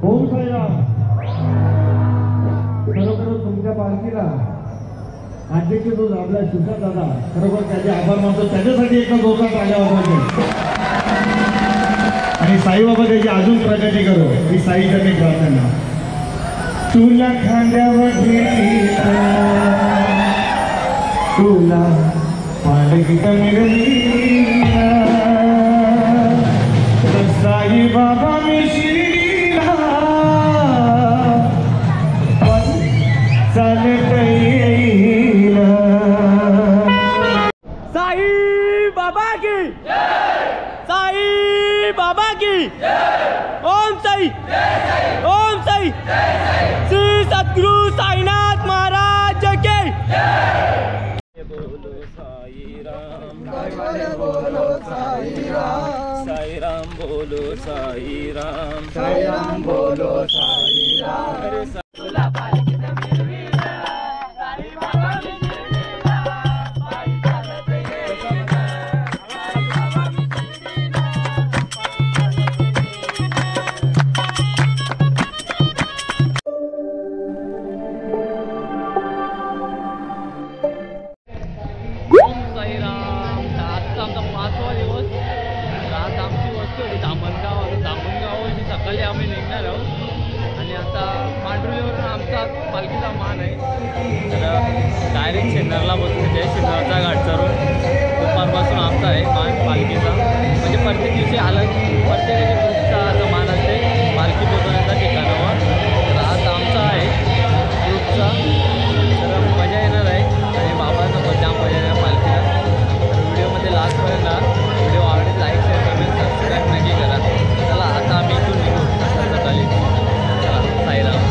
ओम साईराम. खरोखर तुमच्या पालखीला अध्यक्ष जो आपला सुशांत दादा, खरोखर त्याचे आभार मानतो. त्याच्यासाठी एका जोरात आल्या होता आणि साईबाबा त्याची अजून प्रगती करो ही साईचरणी प्रार्थना. तुला खांद्यावर घेतला, तुला पालखीत मिळाली साई बाबा मी शिरीला चालत येईल. साई बाबा की साई बाबा की ओम साई ओम साई श्री सद्गुरु साईनाथ महाराज के. बोलो साई राम, बोलो साई राम, साई राम बोलो साई राम, साई राम बोलो साई राम. सकाळी आम्ही निघणार आहोत आणि आता मांडुलीवरून आमचा पालखीचा मान आहे. तर डायरेक्ट सिन्नरला बसतो ते सिन्नरचा घाट चढून दुपारपासून आमचा आहे मान पालखीचा. म्हणजे प्रत्येक दिवशी आलं प्रत्येकाच्या ग्रुपचा आता मान असते पालखी पोहोचवण्याच्या ठिकाणावर. तर आज आमचा आहे ग्रुपचा. तर मजा येणार आहे आणि बाबांना जाम मजा येणार पालखीला. तर व्हिडिओमध्ये लास्टपर्यंत व्हिडिओ आवडेल लाईक शेअर कमेंट सबस्क्राईब नक्की करा. चला आता आम्ही इथून निघू सकाळी. चला साईराम.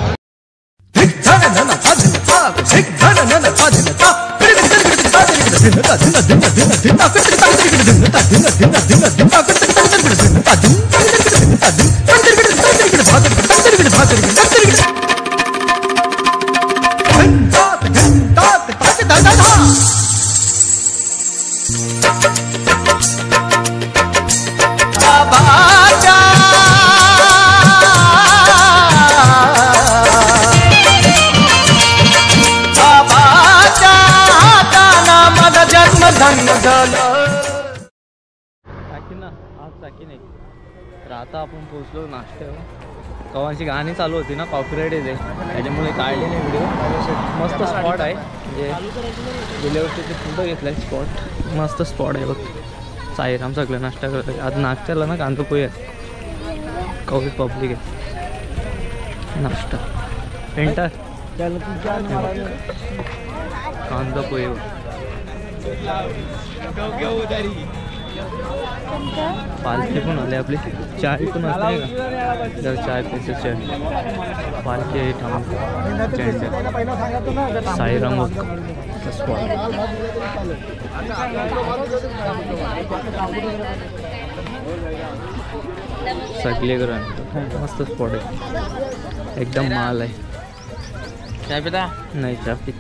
तर आता आपण पोहोचलो नाश्त्यावर. कवांची गाणी चालू होती ना कॉपीराईट येते त्याच्यामुळे काढले नाही व्हिडिओ. मस्त स्पॉट आहे म्हणजे गेल्या वर्षी ते पुढं घेतलं आहे स्पॉट. मस्त स्पॉट आहे बघ. साईराम सगळं नाश्ता करत आज नाश्त्याला ना कांदा पोहे आहे. कॉफी पब्लिक आहे नाश्ता एंटर कांदा पोहे पालखी पण आली आपली. चाय पण असते का जर चाय प्यायचं चाय पालखी आहे थांबून साईराम स्पॉट. सगळे करून मस्त स्पॉट आहे एकदम माल आहे. चाय पिता नाही चहा पित.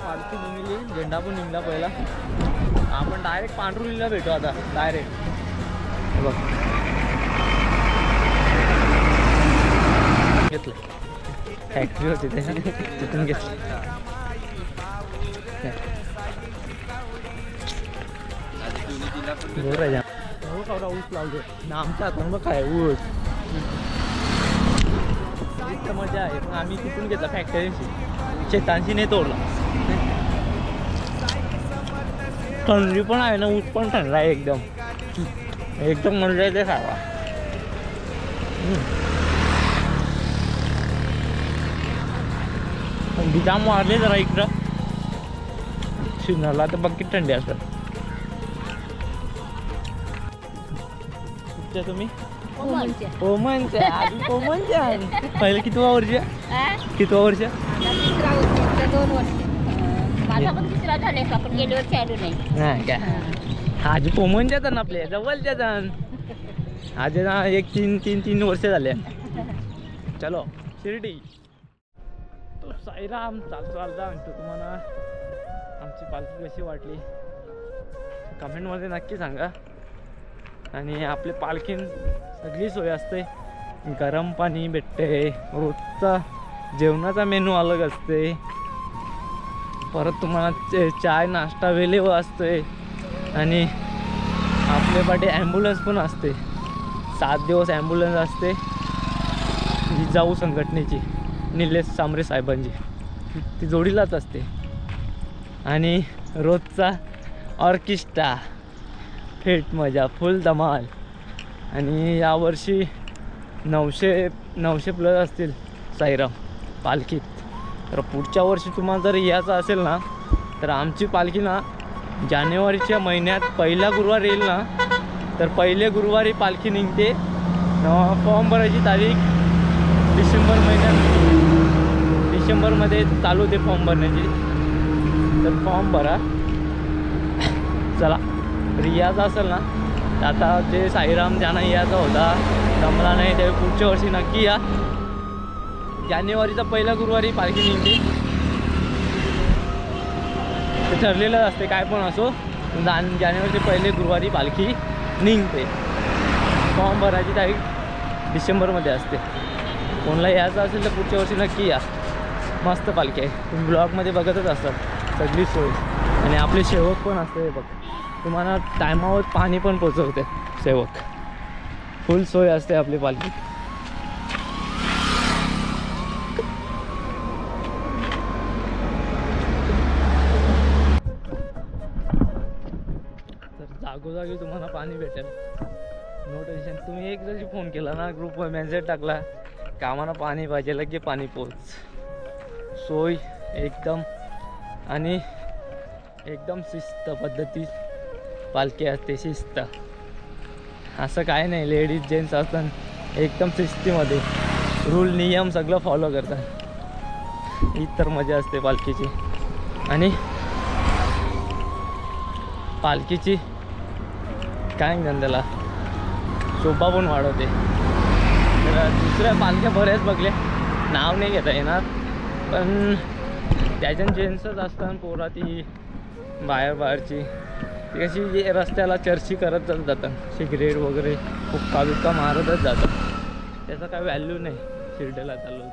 पालखी निघली झेंडा पण निघला पहिला. आपण डायरेक्ट पांढरुलीला भेटू आता डायरेक्ट. बघ घेतलं फॅक्टरी होती तिथून घेतलं. ऊस लावले ना आमच्या हातानं मग काय ऊस मजा आहे. पण आम्ही तिथून घेतला फॅक्टरीची शेतांशी नाही तोडला. थंडी पण आहे ना ऊस पण थंड आहे एकदम एकदम मजा येते खावा. थंडी जाम वाढली जरा इकडं. सिन्नरला तर बाकी थंडी असतात. तुम्ही कोमनच्या आधी कोमनच्या पहिलं कितवा वर्ष कितवा वर्ष 2 वर्ष माझा पण 3रा झाले का पण गेल्या वर्षी आलो नाही हा काय आजी कोमनच्या जण आपल्या जवळच्या जण आजी ना 3 वर्ष झाले चलो शिर्डी तो साईराम चालता म्हणतो तुम्हाला आमची पालखी कशी वाटली कमेंटमध्ये नक्की सांगा आणि आपली पालखीत सगळी सोय असते गरम पाणी भेटते रोजचा जेवणाचा मेनू अलग असते परत तुम्हाला चाय नाश्ता वेळेवर असते आणि आपल्या पाठी ॲम्ब्युलन्स पण असते 7 दिवस ॲम्ब्युलन्स असते जिजाऊ संघटनेची निलेश सांबरे साहेबांची ती जोडीलाच असते आणि रोजचा ऑर्केस्ट्रा फेट मजा फुल धमाल आणि यावर्षी 900 प्लस असतील साईराम पालखीत तर पुढच्या वर्षी तुम्हाला जर यायचं असेल ना तर आमची पालखी ना जानेवारीच्या महिन्यात पहिला गुरुवार येईल ना तर पहिले गुरुवारी पालखी निघते फॉर्म भरायची तारीख डिसेंबरमध्ये चालू होते फॉर्म भरण्याची तर फॉर्म भरा चला रियाज असेल ना तर आता जे साईराम ज्यांना यायचा होता जमला नाही ते पुढच्या वर्षी नक्की या जानेवारीचा पहिला गुरुवारी पालखी निघते ते ठरलेलं असते काय पण असो जानेवारीचे पहिले गुरुवारी पालखी निघते फॉर्म भरायची तारीख डिसेंबरमध्ये असते कोणाला यायचं असेल तर पुढच्या वर्षी नक्की या मस्त पालखी आहे तुम्ही ब्लॉगमध्ये बघतच असतात सगळी सोय आणि आपले सेवक पण असते बघ तुम्हाला टायमावर पाणी पण पोचवते सेवक फुल सोय असते आपली पालखी तर जागोजागी तुम्हाला पाणी भेटेल नो टेन्शन तुम्ही एक जरी फोन केला ना ग्रुपवर मेसेज टाकला का आम्हाला पाणी पाहिजे की पाणी पोच सोय एकदम आणि एकदम शिस्त पद्धती पालखी असते शिस्त असं काय नाही लेडीज जेंट्स असतात एकदम शिस्तीमध्ये रूल नियम सगळं फॉलो करतात ही तर मजा असते पालखीची आणि पालखीची काय म्हणतात त्याला शोभा पण वाढवते तर दुसऱ्या पालख्या बऱ्याच बघल्या नाव नाही घेता येणार पण त्याच्यात जेंट्सच असतात पोरा ती बाहेरची ती कशी रस्त्याला चर्ची करत जातात सिगरेट वगैरे हुक्का बिक्का मारतच जातात त्याचा काय व्हॅल्यू नाही शिर्डीला चाललो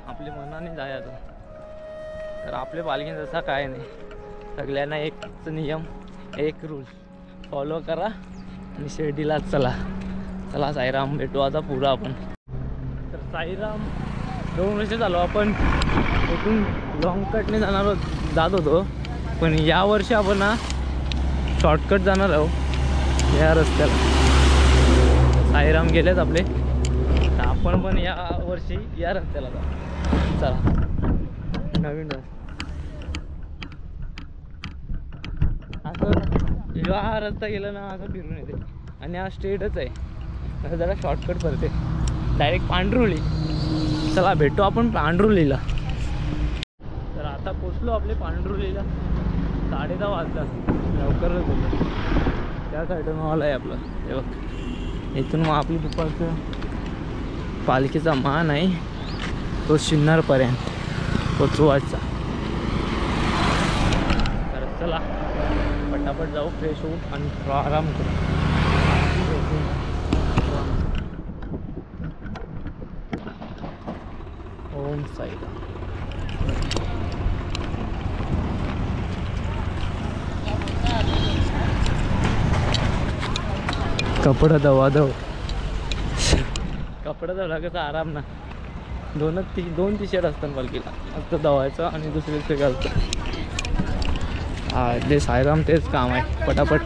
आपल्या मनाने जायचं तर आपल्या पालखीत तसा काय नाही सगळ्यांना एकच नियम एक रूल फॉलो करा आणि शिर्डीलाच चला साईराम भेटू आता पुरा आपण तर साईराम 2 वर्ष झालो आपण इथून लॉंग कटने जात होतो पण या वर्षी आपण ना शॉर्टकट जाणार आहोत या रस्त्याला साईराम गेलेत आपले तर आपण पण या वर्षी या रस्त्याला जाऊ चला नवीन असं हा रस्ता गेला ना असं फिरून येते आणि हा स्ट्रेटच आहे असं जरा शॉर्टकट पडते डायरेक्ट पांढरुली चला भेटू आपण पांढरुलीला तर आता पोचलो आपले पांढरुलीला 10:30 वाजतात लवकरच होतं त्या साईडून हॉल आहे आपलं हे बघ इथून मग आपली दुपारचं पालखीचा मान आहे तो शिन्नरपर्यंत पोचवायचा तर चला पटापट जाऊ फ्रेश होऊ आणि आराम करू ओम साईराम कपडा दवा कपडा धवला कसं आराम ना 2 टी शर्ट असतात पालखीला फक्त दवायचं आणि दुसरीचं घालतं हा जे साईराम तेच काम आहे पटापट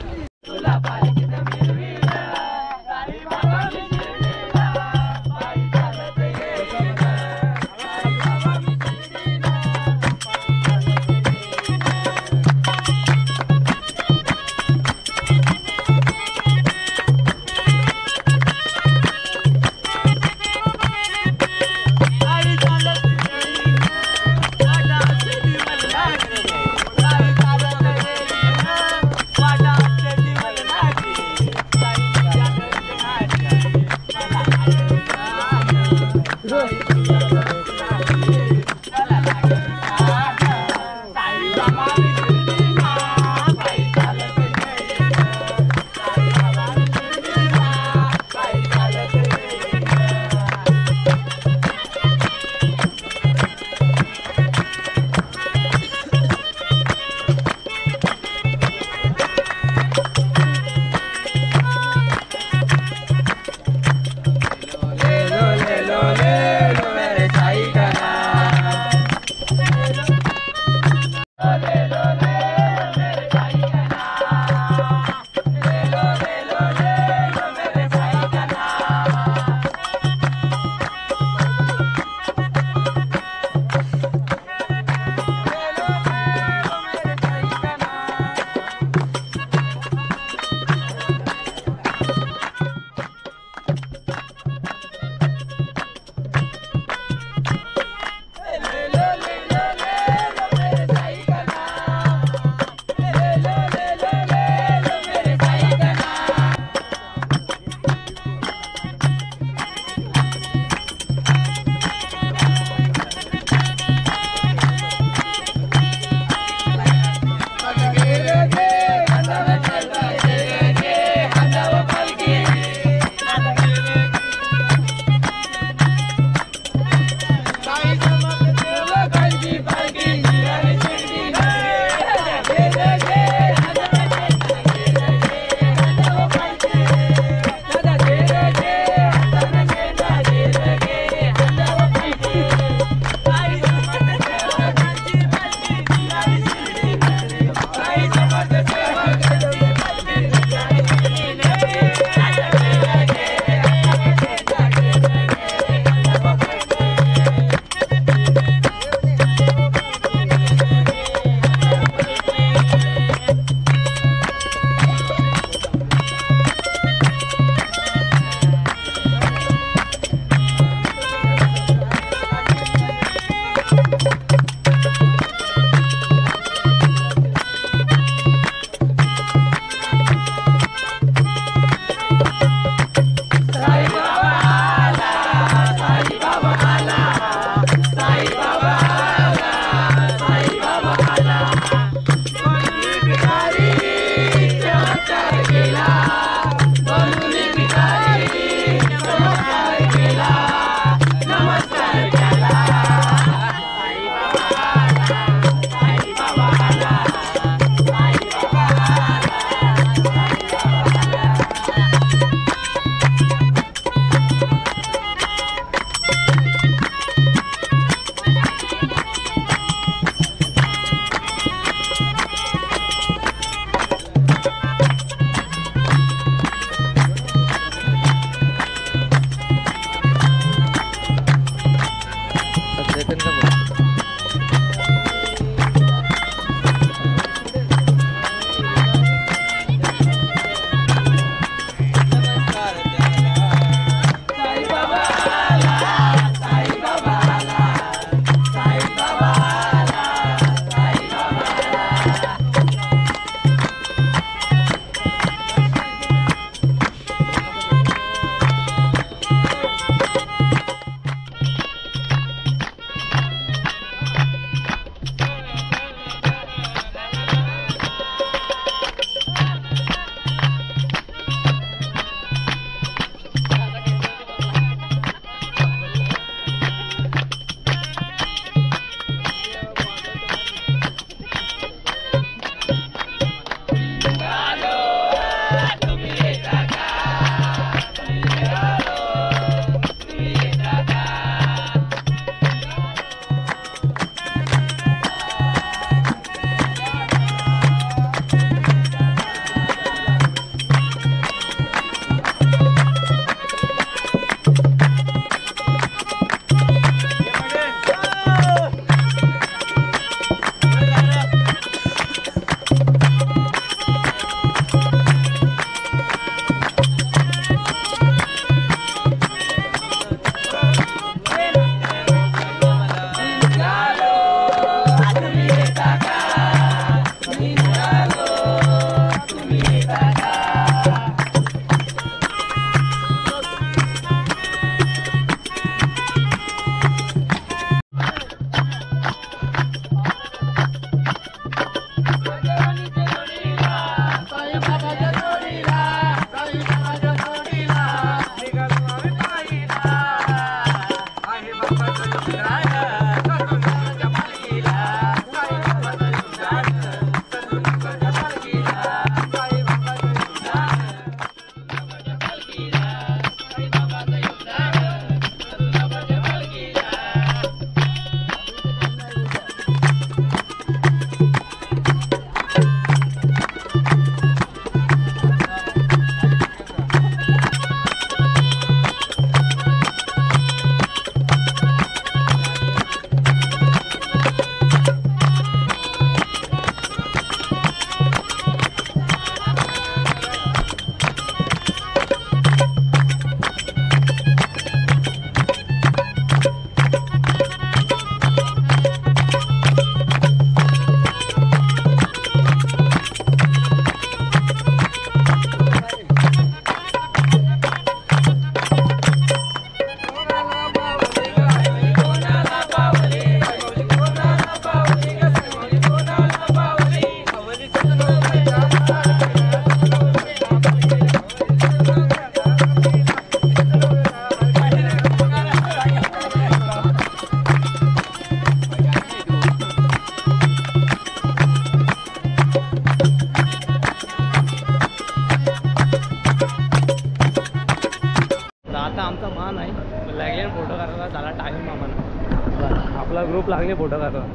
आपला ग्रुप लागले फोटो काढायला.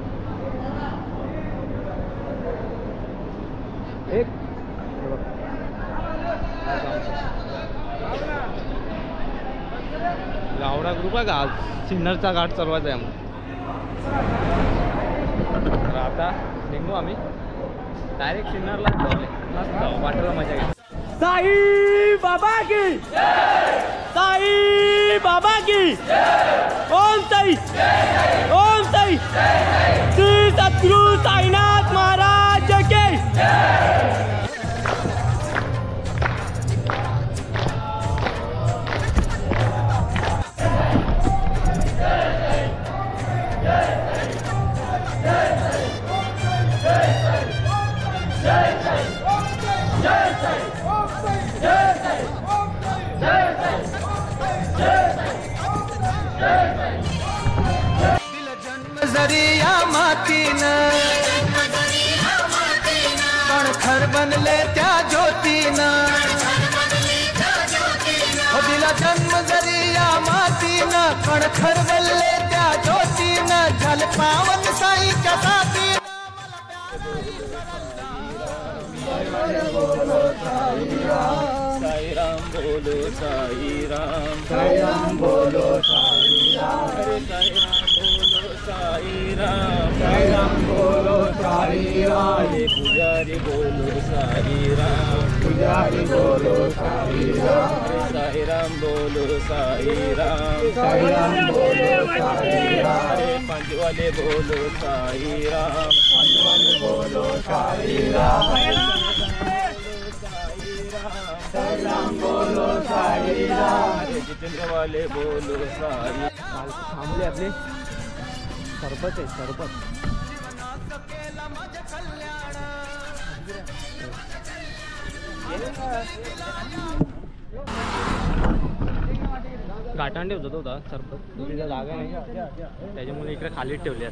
एक गावडा ग्रुप आहे का आज सिन्नरचा घाट चालवायचा आहे मग. तर आता निघू आम्ही डायरेक्ट सिन्नरला मस्त वाटेला मजा घेऊ. साई बाबा की साई बाबा की ओम साई श्री सद्गुरु साईनाथ महाराज के. जरिया मातीनं खर बनले त्या ज्योतीनं दिला जन्म जरिया मातीनं कण खर बनले त्या ज्योतीनं झाल पावन साईच्या साथीनं साई राम बोलो साई राम साई राम बोलो साई राम हरे साई राम बोलो साई राम साई राम बोलो साई राम हरे पुजारी बोलो साई राम पुजारी बोलो साई राम हरे साई राम बोलो साई राम साई राम बोलो साई राम हरे पंजवाले बोलो साई राम पंजवाले बोलो साई राम साई राम बोलो साई राम हरे जितेंद्र वाले बोलो साई थांबले आपले सरपंच आहे सरपंच गाठांडे होता तो होता सरपंच तिथे जागा नाही त्याच्यामुळे इकडे खाली ठेवले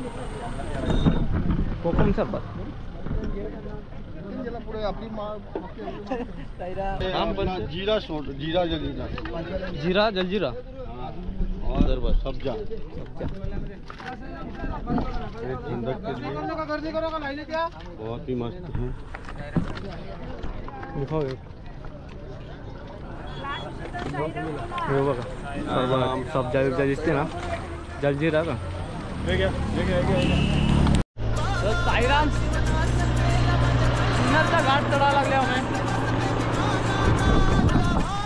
कोकम सरपंच जीरा जीरा जलीरा जीरा जलजीरा और बस सब्जा बहुत ही मस्त है दिखाओ एक हे बघा सब्जा बिब्जा दिसते ना जलजीरा का साईराम सिन्नरचा घाट चढायला लागले आम्ही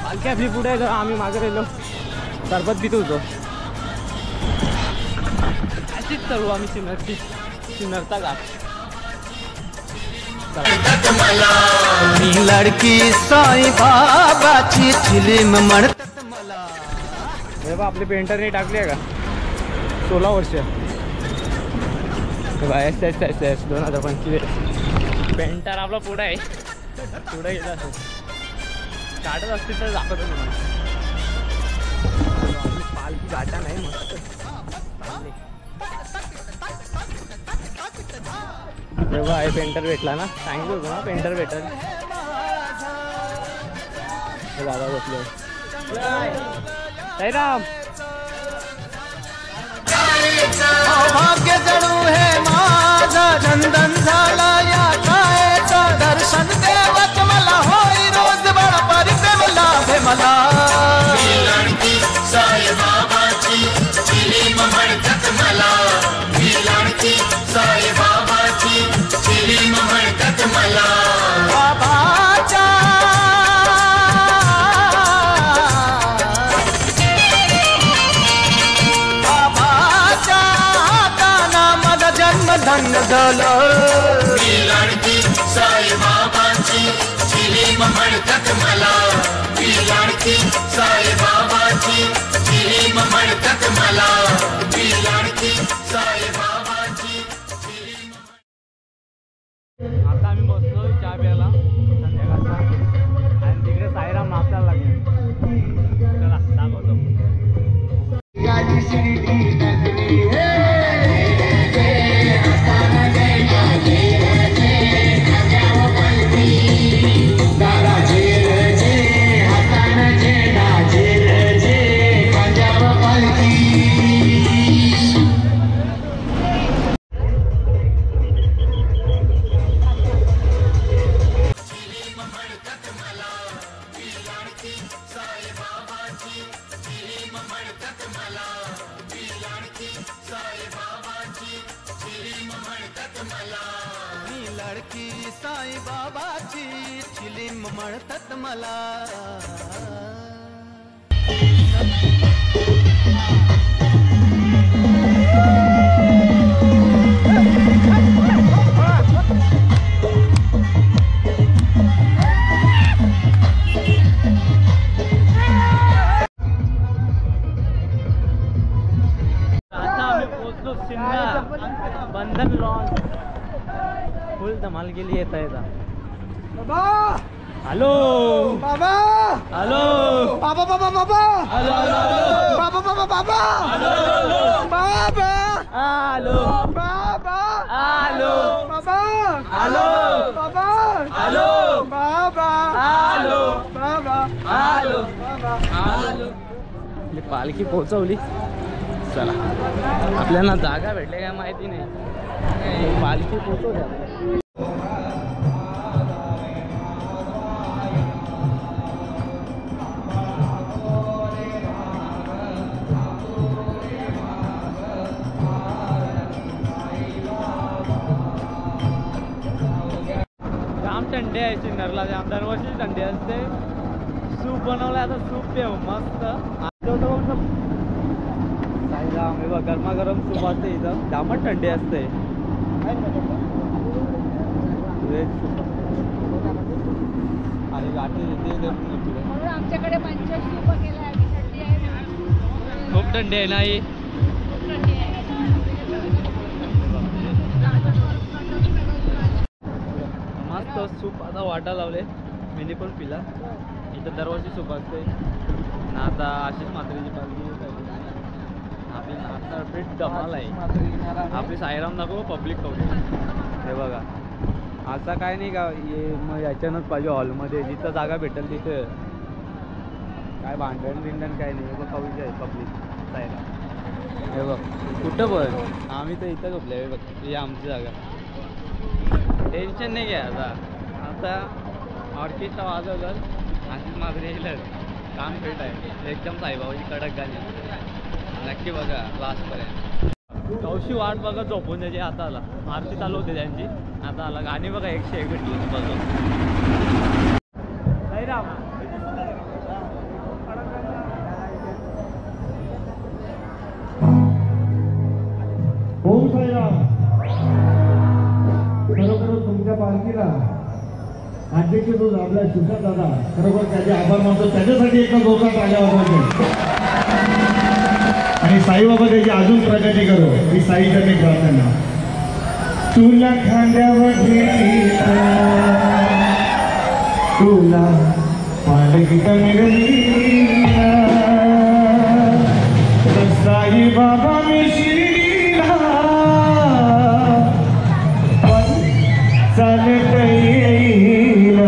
पालखी आपली पुढे आहे आम्ही मागे राहिलो सरबत पितो होतो अशीच चढू आम्ही सिन्नरचा घाट मी लडकी साई बाबाची चिलीम म्हणतात मला हे बा आपली पेंटरने टाकली आहे का 16 वर्ष एस 2025 पेंटर आपला पुढे आहे पुढे गेला असं काढत असतील तर दाखवतो तुम्हाला पालखी गाठा नाही मस्त तेव्हा आहे पेंटर भेटला ना सांगितलं होतं ना पेंटर भेटेल दादा बसले साईराम भाग्य जणू हे माझा नंदन झाला या कायचं दर्शन देवच मला होई रोज बळ परिप्रेम लाभे मला साई बाबाची चिलीम म्हणतात मला साई बाबाची चिलीम म्हणतात मला बाबाच्या धन्य झालं मी लाडकी साई बाबाची चिलीम म्हणतात मला मी लाडकी साई बाबाची चिलीम म्हणतात मला मी लाडकी साई बाबाची चिलीम. आता आम्ही बसलो चहा प्यायला संध्याकाळचा आणि तिकडे साईराम नाचायला लागले चला दाखवतो लडकी साई बाबाची चिलीम म्हणतात मला आता आम्ही पोहोचलो सिन्नर बंधन लॉन्च फुल धमाल केली येता येता. हॅलो बाबा हॅलो बाबा बाबा बाबा हॅलो हॅलो बाबा बाबा बाबा बाबा हॅलो बाबा हॅलो बाबा हॅलो बाबा हॅलो बाबा हॅलो बाबा हॅलो बाबा हॅलो. पालखी पोहोचवली. चला आपल्याला जागा भेटले काय माहिती नाही. पालखी पोहोचवली आपल्याला. जाम थंडी आहे सिन्नरला. जाम दरवर्षी थंडी असते. सूप बनवलं आता. सूप पिऊ मस्त. साईराम हे बघ गरमागरम सूप असते इथं. जामच थंडी असते. आणि गाठी म्हणून आमच्याकडे पंचवीस सूप केलं आहे. थंडी आहे ना. खूप थंडी आहे नाही. खूप थंडी आहे. मस्त सूप आता वाटा लावले. मी पण पिला. इथं दरवर्षी सूप असते ना. आता अशीच मात्रेची पालखी आपली आता फिट धमाल आहे. आपली साईराम दाखव पब्लिक कवडी. हे बघा आता काय नाही का मग याच्यानंच पाहिजे हॉलमध्ये जिथं जागा भेटेल तिथे. काय भांडण बिंडण काय नाही. हे बघ कवडी आहे पब्लिक साईराम. हे बघ कुठं पण आम्ही तर इथं झोपले. हे बघ ही आमची जागा. टेन्शन नाही घ्या. आता ऑर्केस्ट्रा वाजवलं अशीच मात्र येईल. काम फिट आहे एकदम. साईबाबाची कडक गाणी नक्की बघा लास्टपर्यंत. कौशी वाट बघत झोपून त्याची. आता आला आरती चालू होते त्यांची. आता आला गाणी बघा 101 भेटली बघ. साईराम ओम साईराम. खरोखर तुमच्या पालखीला अध्यक्ष जो आपला सुशांत दादा खरोखर त्याचे आभार मानतो. त्याच्यासाठी एका जोरात आल्या होत्या. आणि साईबाबा त्याची अजून प्रगती करो ही साईचरणी प्रार्थना. तुला खांद्यावर घेतला तुला पालखीत मिळाला साईबाबा मी शिरीला चालत येईल.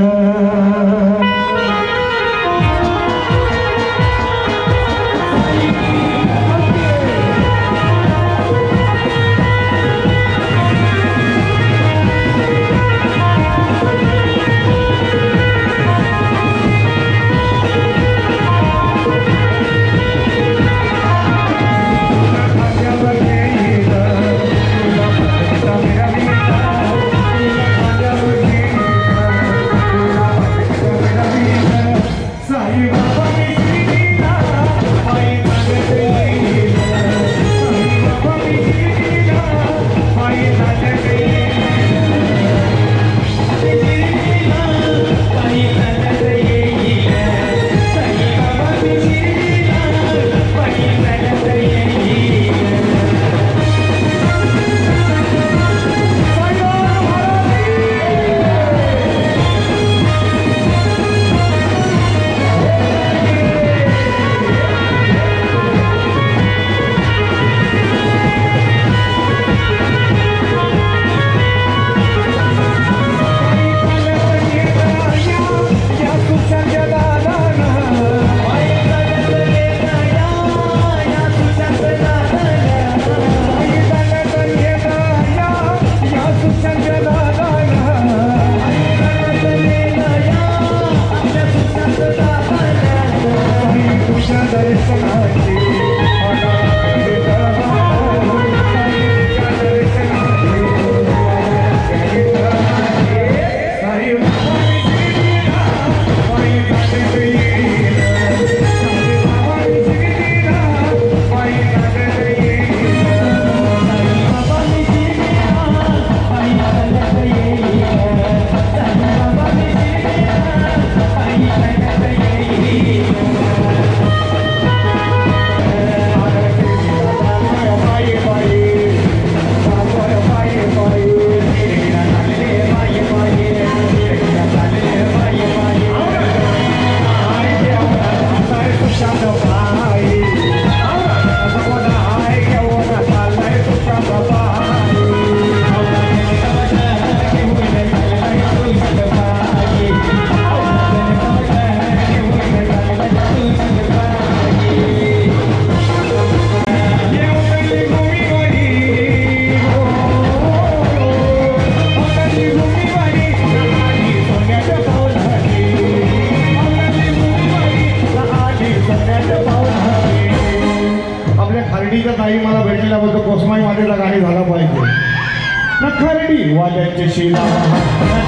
नखरडी वाद्यांचे शिला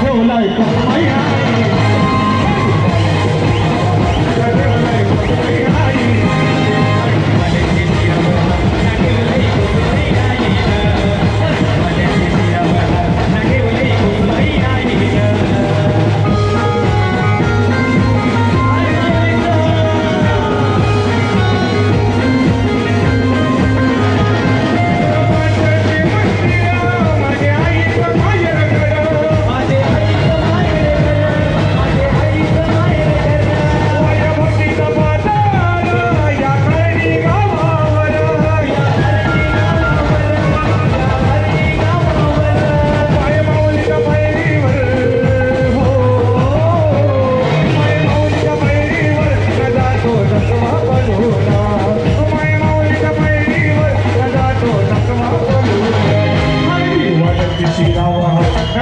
ठेवलाय कोकमाई आई.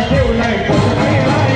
ठेवलाय कोकमाई आई.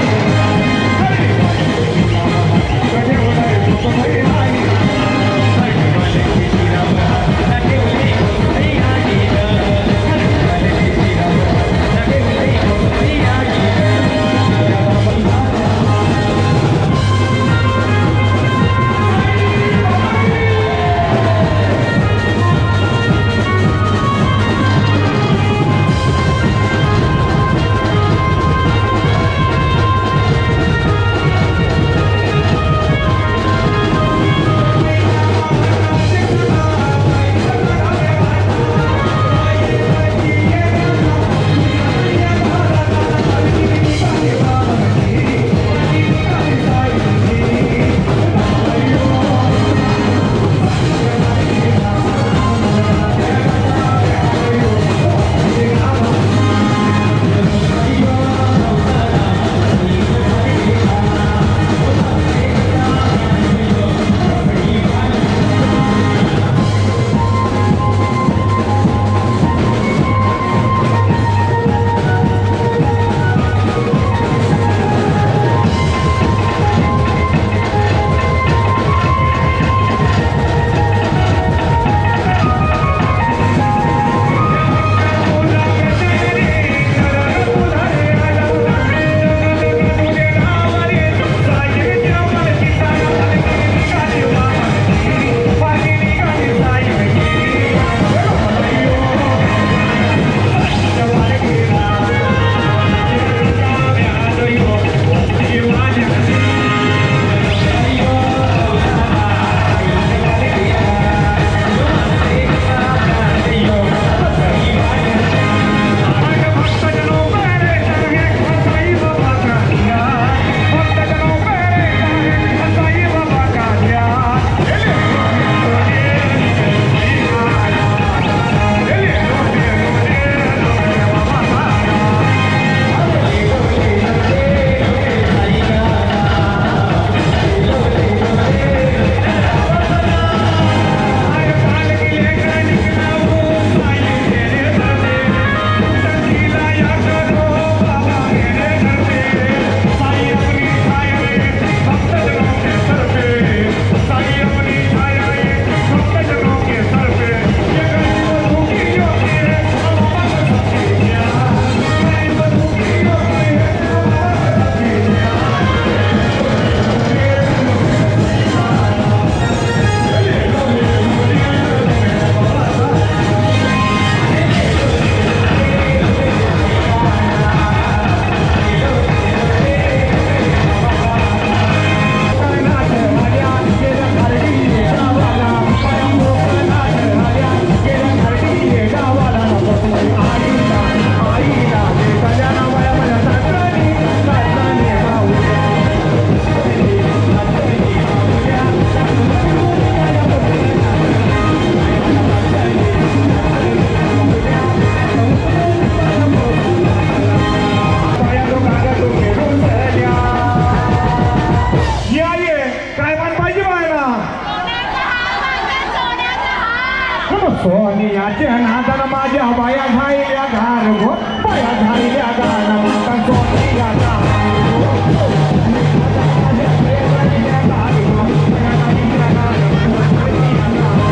सोनियाच्या नादान माझ्या बाया झाल्या घार गो बाया झाल्या घार माता सोनियाचा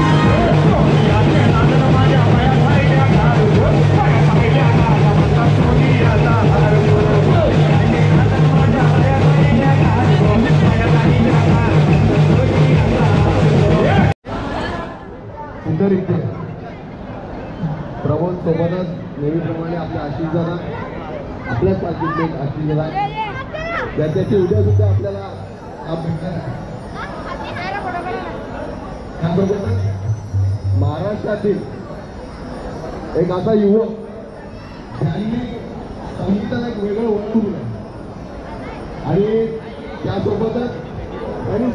सोनियाच्या नादान माझ्या बाया झाल्या घार गो बाया झाल्या घार माता सोनिया नगर इथे प्रमोद सोबतच नेहमीप्रमाणे आपल्या आशिष दादा आपल्याच पार्टीतले आशिष दादा त्याची उद्या सुद्धा आपल्याला काम भेटणार आहे. त्याबरोबरच महाराष्ट्रातील एक असा युवक ज्यांनी संगीताला एक वेगळं वळण दिलं आणि त्यासोबतच त्यांनी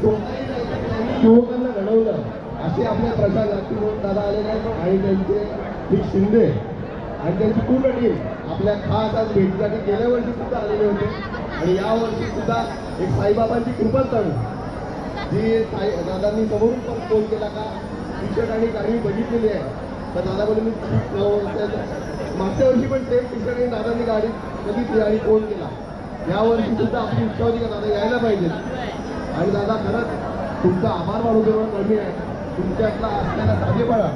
युवकांना घडवलं असे आपल्या प्रसाद लागतील म्हणून दादा आलेले आहेत आणि त्यांचे एक शिंदे आणि त्यांची पूर्ण टीम आपल्या खास आज भेटीसाठी गेल्या वर्षी सुद्धा आलेले होते आणि या वर्षी सुद्धा एक साईबाबांची कृपा चालू जी दादांनी समोरून पण फोन केला का टी शर्ट आणि गाडी बघितलेली आहे तर दादा बोलले मी मागच्या वर्षी पण सेम टी शर्ट आणि दादांनी गाडी बघितली आणि फोन केला. या वर्षी सुद्धा आपली इच्छा होती का दादा यायला पाहिजे आणि दादा खरंच तुमचा आभार मानू जेव्हा कमी आहे तुमच्यातला असलेला साधेपणा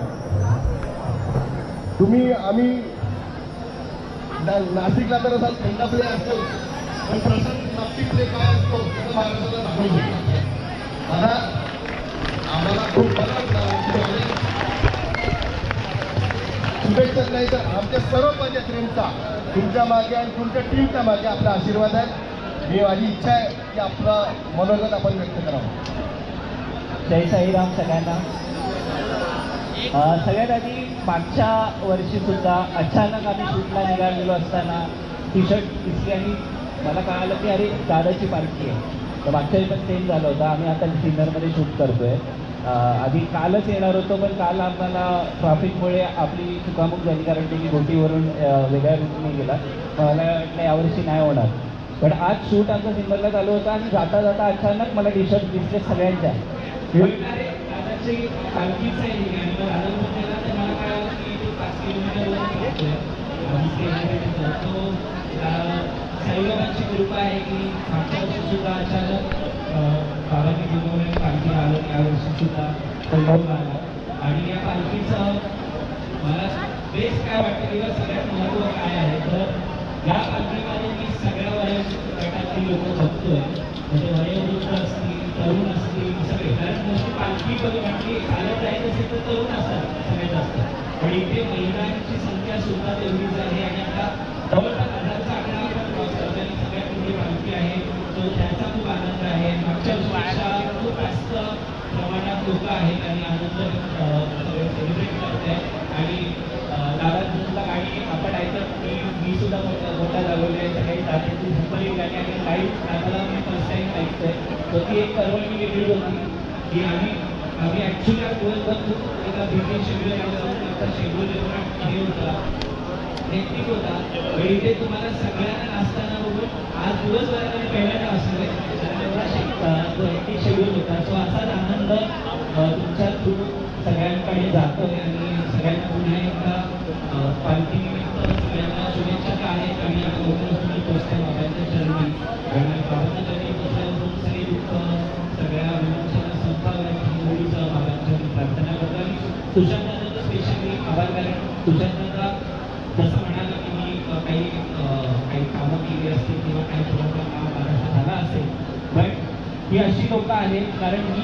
तुम्ही आम्ही नाशिकला तर असाल खंडापले असतो पण प्रसन्न नाशिकले काय असतो महाराष्ट्राला दाखवतो दादा आम्हाला खूप शुभेच्छा नाही तर आमच्या सर्व पदयात्रेंचा तुमच्या मागे आणि तुमच्या टीमच्या मागे आपला आशीर्वाद आहे. ही माझी इच्छा आहे की आपलं मनोगत आपण व्यक्त करावं. जय साईराम सगळ्यांना. सगळ्यात आधी मागच्या वर्षी सुद्धा अचानक आम्ही शूटला निघालेलो असताना टी शर्ट दिसली आणि मला कळालं की अरे दादाची पार्टी आहे. तर मागच्या वेळी पण सेम झालं होतं. आम्ही आता सिन्नरमध्ये शूट करतोय. आधी कालच येणार होतो पण काल आम्हाला ट्रॅफिकमुळे आपली चुकामुक झाली कारण त्यांनी घोटीवरून वेगळ्या रूटने गेला. मला वाटलं यावर्षी नाही होणार पण आज शूट आमचा सिन्नरला चालू होता आणि जाता जाता अचानक मला टी शर्ट दिसले सगळ्यांच्या. साईबाबांची कृपा आहे की मागच्या वर्षी सुद्धा अचानक बाबांनी बनवलेल्या पालखीला आलं यावर्षी सुद्धा आला आणि या पालखीचं मला बेस्ट काय वाटतं किंवा सगळ्यात महत्त्व काय आहे तर या पालखीमध्ये मी सगळ्या वयोगटातली लोक बघतोय म्हणजे वयोवृद्ध असतील तरुण असतील सगळे कारण मोठी पालखी कधी म्हटली चालत जायचं असेल तर तरुण असतात सगळ्यात जास्त पण इथे महिलांची संख्या सुद्धा तेवढीच आहे आणि आता जवळपास 1000चा आकडा पण क्रॉस करतो आणि सगळ्यात मोठी पालखी आहे तो त्याचा खूप आनंद आहे. मागच्या वर्षीपेक्षा खूप जास्त प्रमाणात लोक आहेत आणि आनंद सेलिब्रेट करत आहेत आणि दादांचा गाडी आपण ऐकत मी सुद्धा मोठा झालेली आहे. सगळी दादांची झुंबरी गाणी आणि लाईव्ह दादाला मी फर्स्ट टाईम ऐकतोय तर ती एक परवानगी वेगळी होती की आम्ही ॲक्च्युली आज दिवसभर एका बिझी शेड्यूल शेड्यूल हे होता हेक्टिक होता पण इथे तुम्हाला सगळ्यांना नाचताना बघून आज दिवसभरामध्ये पहिल्यांदा असणार आहे एवढा हेक्टिक शेड्यूल होता. सो असाच आनंद तुमच्या थ्रू सगळ्यांकडे जातोय आणि सगळ्यांना पुन्हा एकदा पालखी निमित्त सगळ्यांना शुभेच्छा आहेत आणि तुम्ही पोचताय बाबांच्या चरणी आणि बाबांच्या चरणी पोचल्यावरून सगळे दुःख सगळ्या विमर्शना संपावर होळीचं बाबांच्या प्रार्थना करतो आणि सुशांतदादाचं स्पेशली आभार कारण सुशांतदादा जसं म्हणालं की मी काही कामं केली असतील किंवा काही थोडंफार काम महाराष्ट्रात झाला असेल बट ही अशी लोकं आहेत कारण मी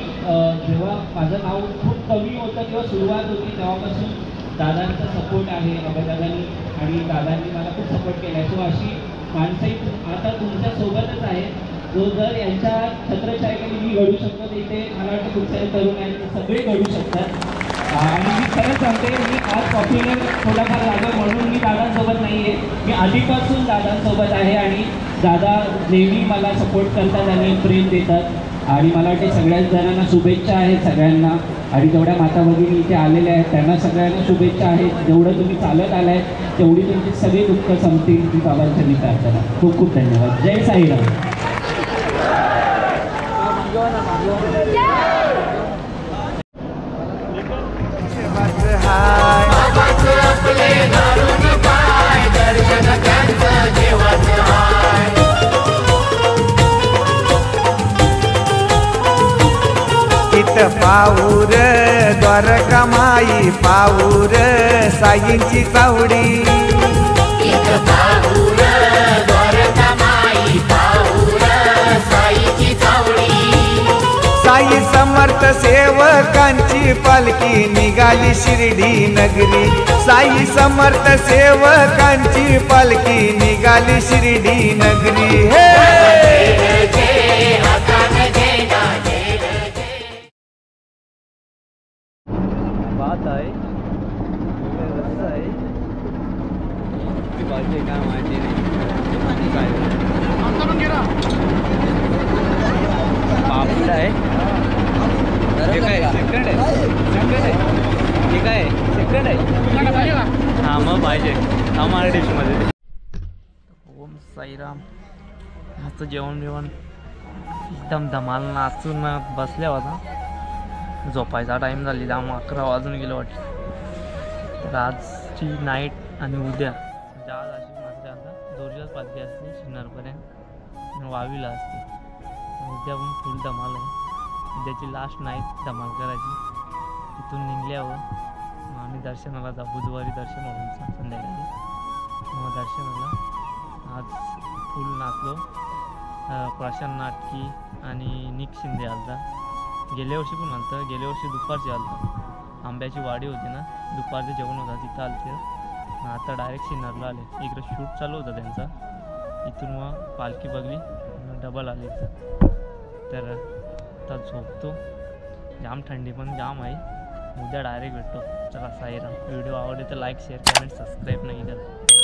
जेव्हा माझं नाव खूप कमी होतं किंवा सुरुवात होती तेव्हापासून दादांचा सपोर्ट आहे अभयदादांनी आणि दादांनी मला खूप सपोर्ट केला आहे. सो अशी माणसंही आता तुमच्यासोबतच आहे जो जर यांच्या छत्रछायेखाली मी घडू शकतो तर इथे मला वाटतं खूप सारे तरुण आहेत ते सगळे घडू शकतात. आणि मी खरंच सांगते मी आज पॉप्युलर थोडाफार लागलं म्हणून मी दादांसोबत नाही आहे. मी आधीपासून दादांसोबत आहे आणि दादा नेहमी मला सपोर्ट करतात आणि प्रेम देतात आणि मला वाटते सगळ्याच जणांना शुभेच्छा आहेत सगळ्यांना आणि जेवढ्या माता भगिनी इथे आलेल्या आहेत त्यांना सगळ्यांना शुभेच्छा आहेत. जेवढं तुम्ही चालत आलाय तेवढी तुमची सगळी दुःख संपतील ती बाबांच्या मी प्रार्थना. खूप खूप धन्यवाद. जय साईराम. पाऊर द्वारकामाई पाऊर साईंची चावडी पाऊर द्वारकामाई पाऊर साईंची चावडी साई समर्थ सेवकांची पालखी निघाली शिर्डी नगरी साई समर्थ सेवकांची पालखी निघाली शिर्डी नगरी हे बात आहे रस्ता आहे पाहिजे काय माहिती नाही काय पापड आहे हे काय सेकंड आहे हे काय सेकंड आहे हां मग पाहिजे हा मला डिशमध्ये ओम साईराम मस्त जेवण बिवण एकदम धमाल नाचून बसल्या होता झोपायचा टाईम झालेला 11 वाजून गेलो वाटतं तर आजची नाईट आणि उद्या म्हणजे आज अशी मात्र आता दोरीलाच पालखी असते शिन्नरपर्यंत वावीला असते उद्या पण फुल धमाल आहे उद्याची लास्ट नाईट धमाल करायची तिथून निघल्यावर मग आम्ही दर्शनाला जाऊ बुधवारी दर्शन होतं संध्याकाळी मग दर्शनाला आज फुल नाचलो प्रशांत नाटकी आणि निक शिंदे आलता गेल्या वर्षी पण आलतं गेल्या वर्षी दुपारची आलतं आंब्याची वाडी होती ना दुपारचं जेवण होता तिथं आलते आता डायरेक्ट शिन्नरला आले इकडं शूट चालू होता त्यांचा इथून मग पालखी बघली डबल आले तर आता झोपतो जाम थंडी पण जाम आहे उद्या डायरेक्ट भेटतो चला साईराम व्हिडिओ आवडले तर लाईक शेअर कमेंट सबस्क्राईब नाही करा